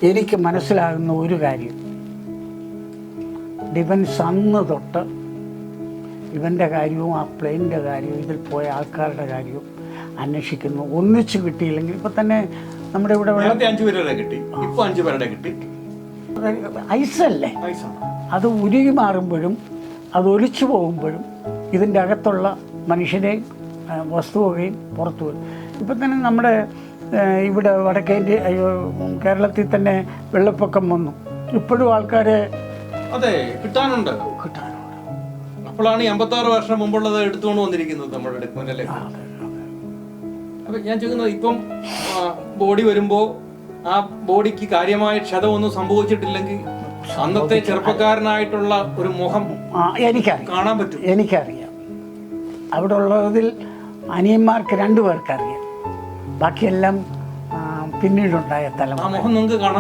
എനിക്ക് മനസ്സിലാകുന്ന ഒരു കാര്യം, ഡിഫൻസ് അന്ന് തൊട്ട് ഇവൻ്റെ കാര്യവും ആ പ്ലെയിനിൻ്റെ കാര്യവും ഇതിൽ പോയ ആൾക്കാരുടെ കാര്യവും അന്വേഷിക്കുന്നു. ഒന്നിച്ച് കിട്ടിയില്ലെങ്കിൽ ഇപ്പം തന്നെ നമ്മുടെ ഇവിടെ 5 പേരുടെ കിട്ടി, ഇപ്പോൾ 5 പേരുടെ കിട്ടി. ഐസല്ലേ, അത് ഉരുകി മാറുമ്പോഴും അത് ഒലിച്ചു പോകുമ്പോഴും ഇതിൻ്റെ അകത്തുള്ള മനുഷ്യരെയും വസ്തുവകയും പുറത്തു വരും. ഇപ്പം തന്നെ നമ്മുടെ ഇവിടെ വടക്കേന്ത്യ കേരളത്തിൽ തന്നെ വെള്ളപ്പൊക്കം വന്നു. ഇപ്പോഴും ആൾക്കാരെ അതെ കിട്ടാനുണ്ട്. അപ്പോഴാണ് 56 വർഷം മുമ്പുള്ളത് എടുത്തുകൊണ്ട് വന്നിരിക്കുന്നത് നമ്മുടെ മുന്നിലെ. അപ്പൊ ഞാൻ ചോദിക്കുന്നത്, ഇപ്പം ബോഡി വരുമ്പോ ആ ബോഡിക്ക് കാര്യമായ ക്ഷതമൊന്നും സംഭവിച്ചിട്ടില്ലെങ്കിൽ അന്നത്തെ ചെറുപ്പക്കാരനായിട്ടുള്ള ഒരു മുഖം കാണാൻ പറ്റും. എനിക്കറിയാം. അവിടെ ഉള്ളതിൽ അനിയന്മാർക്ക് 2 പേർക്കറിയാം, ബാക്കിയെല്ലാം പിന്നീടുണ്ടായ തലമുറ. ആ മുഖം നിങ്ങൾക്ക് കാണാൻ